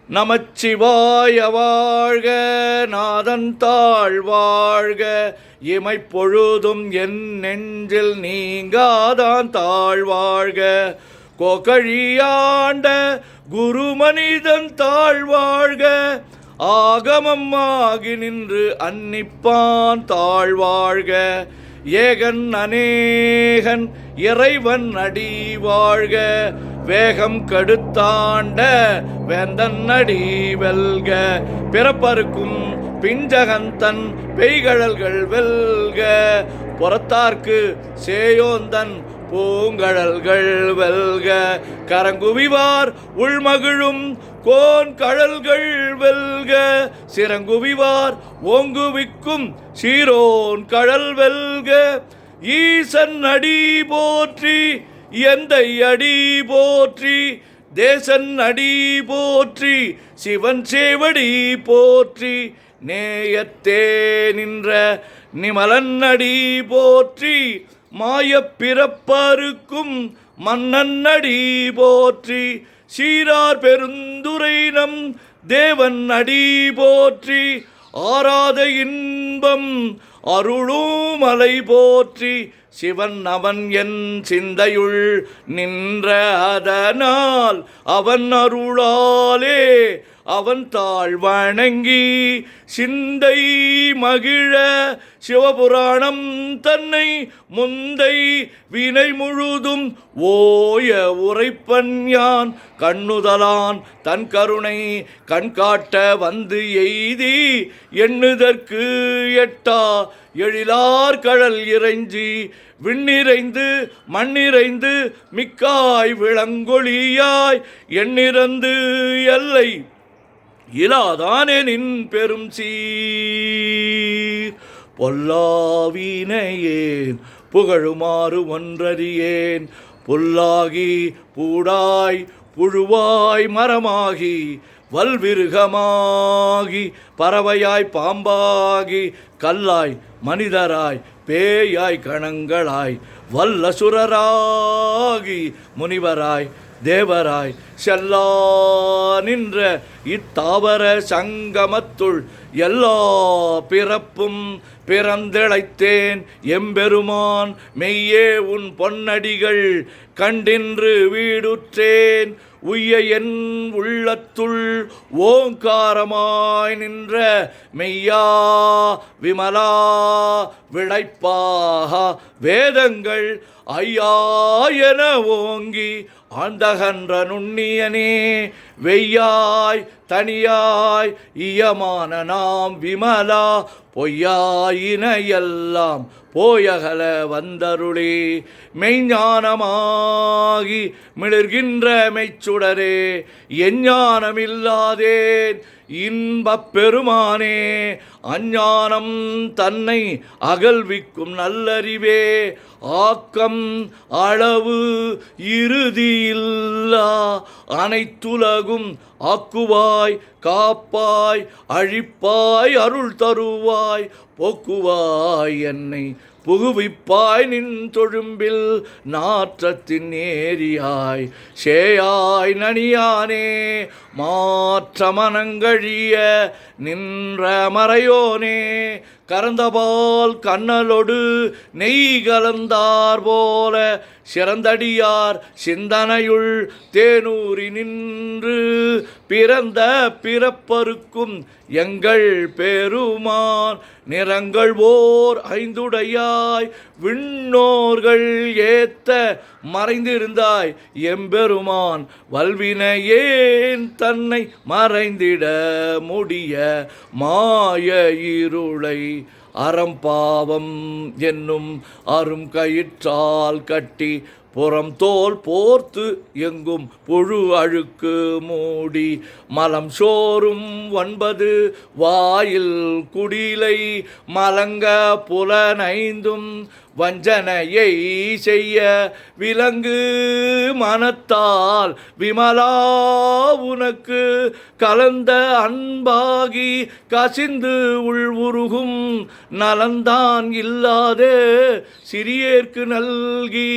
நமச்சிவாய வாழ்க, நாதன் தாழ் வாழ்க, இமைப்பொழுதும் என் நெஞ்சில் நீங்காதான் தாழ்வாழ்க. கோகழியாண்ட குருமனிதன் தாழ்வாழ்க, ஆகமம் ஆகி நின்று அன்னிப்பான் தாழ்வாழ்க. ஏகன் அநேகன் இறைவன் அடி வாழ்க, வேகம் கடுத்தாண்ட வேந்தன் அடி வெல்க. பிறப்பருக்கும் பிஞ்சகந்தன் பெய்கழல்கள் வெல்க, புறத்தார்க்கு சேயோந்தன் பூங்கழல்கள் வெல்க. கரங்குவிவார் உள்மகிழும் கோன் கழல்கள் வெல்க, சிறங்குவிவார் ஓங்குவிக்கும் சீரோன் கழல் வெல்க. ஈசன் அடி போற்றி, எந்தை அடி போற்றி, தேசன் அடி போற்றி, சிவன் சேவடி போற்றி, நேயத்தே நின்ற நிமலன் அடி போற்றி, மாயப் பிறப்பருக்கும் மன்னன் அடி போற்றி, சீரார் பெருந்துரை நம் தேவன் அடி போற்றி, ஆராத இன்பம் அருளும் மலை போற்றி, சிவன் அவன் என் சிந்தையுள் நின்ற அதனால் அவன் அருளாலே அவன் தாழ் வணங்கி சிந்தை மகிழ சிவபுராணம் தன்னை முந்தை வினை முழுதும் ஓய உரைப்பன் யான். கண்ணுதலான் தன் கருணை கண்காட்ட வந்து எய்தி எண்ணுதற்கு எட்டா எழிலார் கழல் இறைஞ்சி விண்ணிறைந்து மண்ணிறைந்து மிக்காய் விளங்கொழியாய் எண்ணிறந்து எல்லை இலாதானே நின் பெரும் சீர். பொல்லாவினையேன் புகழுமாறு ஒன்றறியேன், புல்லாகி பூடாய் புழுவாய் மரமாகி வல்விருகமாகி பறவையாய் பாம்பாகி கல்லாய் மனிதராய் பேயாய் கணங்களாய் வல்லசுரராகி முனிவராய் தேவராய் செல்லா நின்ற இத்தாவர சங்கமத்துள் எல்லா பிறப்பும் பிறந்திழைத்தேன் எம்பெருமான். மெய்யே உன் பொன்னடிகள் கண்டின்று வீடுற்றேன், உய்ய என் உள்ளத்துள் ஓங்காரமாய் நின்ற மெய்யா விமலா விளைப்பாக வேதங்கள் ஐயா என ஓங்கி ஆழ்ந்தகன்ற நுண்ணியனே. வெய்யாய் தனியாய் இயமான நாம் விமலா, பொய்யாயின எல்லாம் போயகல வந்தருளே. மெய்ஞானமாகி மிளர்கின்ற மெய்ச்சுடரே, எஞ்ஞானமில்லாதேன் இன்பப் பெருமானே. அஞ்ஞானம் தன்னை அகல்விக்கும் நல்லறிவே, ஆக்கம் அளவு இறுதியில்லா அனைத்துலகும் ஆக்குவாய் காப்பாய் அழிப்பாய் அருள் தருவாய் போக்குவாய் என்னை புகுவிப்பாய் நின் தொழும்பில் நாற்றத்தின் ஏரியாய் சேயாய் நனியானே. மாற்ற மனங்கழிய நின்ற மறையோனே, கறந்தபால் கண்ணலொடு நெய் கலந்தார் போல சிறந்தடியார் சிந்தனையுள் தேனூரி நின்று பிறந்த பிறப்பருக்கும் எங்கள் பெருமான். நிறங்கள் ஓர் ஐந்துடையாய் விண்ணோர்கள் ஏத்த மறைந்திருந்தாய் எம்பெருமான். வல்வினையேன் தன்னை மறைந்திட முடிய மாய இருளை அறம்பாவம் என்னும் அரும் கயிற்றால் கட்டி புறம் தோல் போர்த்து எங்கும் புழு அழுக்கு மூடி மலம் சோறும் 9 வாயில் குடிலை மலங்க புலனைந்தும் வஞ்சனையை செய்ய விலங்கு மனத்தால் விமலா உனக்கு கலந்த அன்பாகி கசிந்து உள்வுருகும் நலந்தான் இல்லாத சிறியேற்கு நல்கி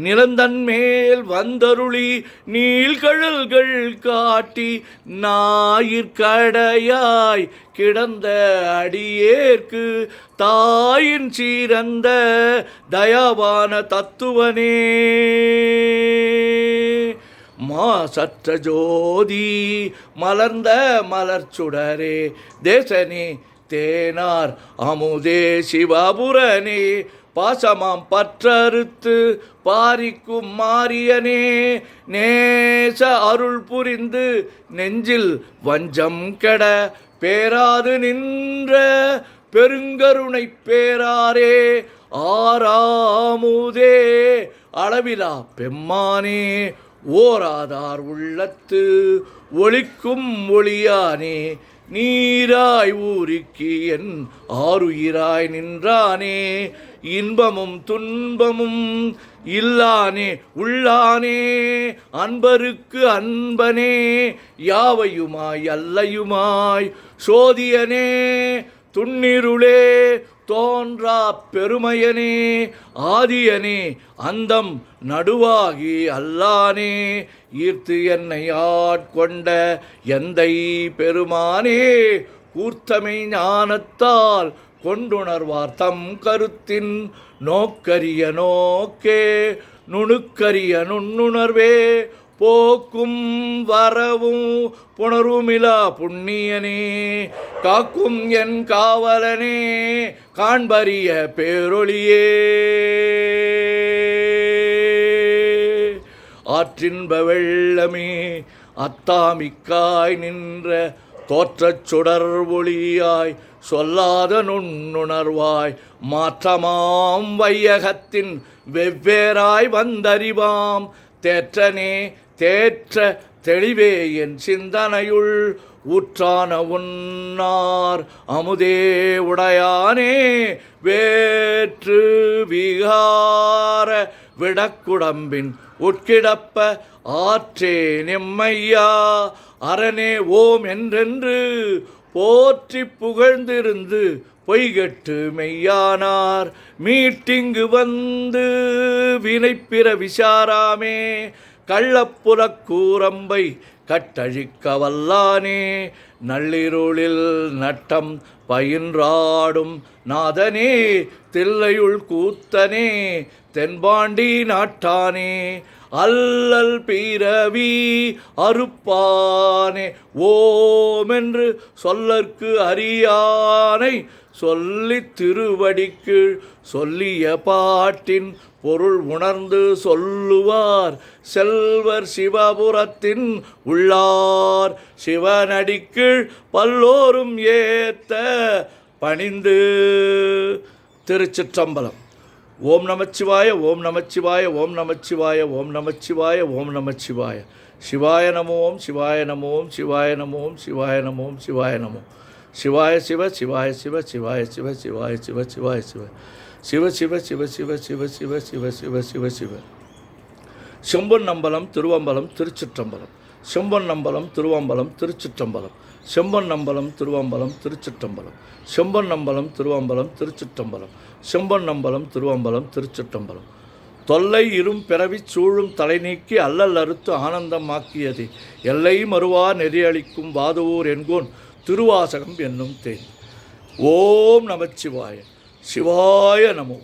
நிலந்தன் மேல் வந்தருளி நீள்கழல்கள் காட்டி ஞாயிற்கடையாய் கிடந்த அடியேற்கு தாயின் சீரந்த தயாவான தத்துவனே மாசற்ற ஜோதி மலர்ந்த மலர்ச்சுடரே தேசனே தேனார் அமுதே சிவபுரனே பாசமாம் பற்றறுத்து பாரிக்கும் மாரியனே நேச அருள் புரிந்து நெஞ்சில் வஞ்சம் கெட பேராது நின்ற பெருங்கருணை பேராரே ஆறாமுதே அளவிலா பெம்மானே ஓராதார் உள்ளத்து ஒளிக்கும் ஒளியானே நீராய் ஊரிக்கு என் ஆருயிராய் நின்றானே இன்பமும் துன்பமும் இல்லானே உள்ளானே அன்பருக்கு அன்பனே யாவையுமாய் அல்லையுமாய் சோதியனே துன்னிருளே தோன்றா பெருமையனே ஆதியனே அந்தம் நடுவாகி அல்லானே ஈர்த்து என்னை ஆட்கொண்ட எந்தை பெருமானே கூர்த்தமை ஞானத்தால் கொண்டுணர்வார் தம் கருத்தின் நோக்கரிய நோக்கே நுணுக்கரிய நுண்ணுணர்வே போக்கும் வரவும் புணர்வுமிலா புண்ணியனே காக்கும் என் காவலனே காண்பரிய பேரொளியே ஆற்றின்ப வெள்ளமே அத்தாமிக்காய் நின்ற தோற்றச் சுடர் ஒளியாய் சொல்லாத நுண்ணுணர்வாய் மாற்றமாம் வையகத்தின் வெவ்வேறாய் வந்தறிவாம் தேற்றனே தேற்ற தெளிவே என் சிந்தனையுள் ஊற்றான உன்னார் அமுதே உடையானே வேற்று விகார விடக்குடம்பின் உட்கிடப்ப ஆற்றே நெம்மையா அரணே ஓம் என்றென்று போற்றி புகழ்ந்திருந்து பொய்கட்டு மெய்யானார் மீட்டிங்கு வந்து வினைப்பிற விசாராமே கள்ளப்புறக் கூரம்பை கட்டழிக்க வல்லானே நள்ளிருளில் நட்டம் பயின்றாடும் நாதனே தில்லையுள் கூத்தனே தென்பாண்டி நாட்டானே அல்லல் பிறவி அறுப்பானே ஓமென்று சொல்லற்கு அறியானை சொல்லி திருவடிக்கு சொல்லிய பாட்டின் பொருள் உணர்ந்து சொல்லுவார் செல்வர் சிவபுரத்தின் உள்ளார் சிவனடிக்கு பல்லோரும் ஏத்த பணிந்து. திருச்சிற்றம்பலம். ஓம் நமச்சிவாய ஓம் நமச்சிவாய ஓம் நமச்சிவாய ஓம் நமச்சிவாய ஓம் நமச்சிவாய. சிவாய நமோம் சிவாய நமோம் சிவாய நமோம் சிவாய நமோம் சிவாய நமோ. சிவாய சிவ சிவாய சிவ சிவாய சிவ சிவாய சிவ சிவாய சிவ சிவ சிவ சிவ சிவ சிவ சிவ சிவ சிவ சிவ சிவ. செம்பொன் நம்பலம் திருவம்பலம் திருச்சிற்றம்பலம். செம்பொன் நம்பலம் திருவம்பலம் திருச்சிற்றம்பலம். செம்பொன் நம்பலம் திருவம்பலம் திருச்சிற்றம்பலம். செம்பொன் நம்பலம் திருவம்பலம் திருச்சிற்றம்பலம். செம்பொன் நம்பலம் திருவம்பலம் திருச்சிற்றம்பலம். தொல்லை இரும் பிறவிச் சூழும் தலை நீக்கி அல்லல் அறுத்து ஆனந்தமாக்கியது எல்லை மறுவா நெறியளிக்கும் வாதுவூர் என்கோன் திருவாசகம் என்னும் தேன். ஓம் நமச்சிவாய. சிவாய நமோ.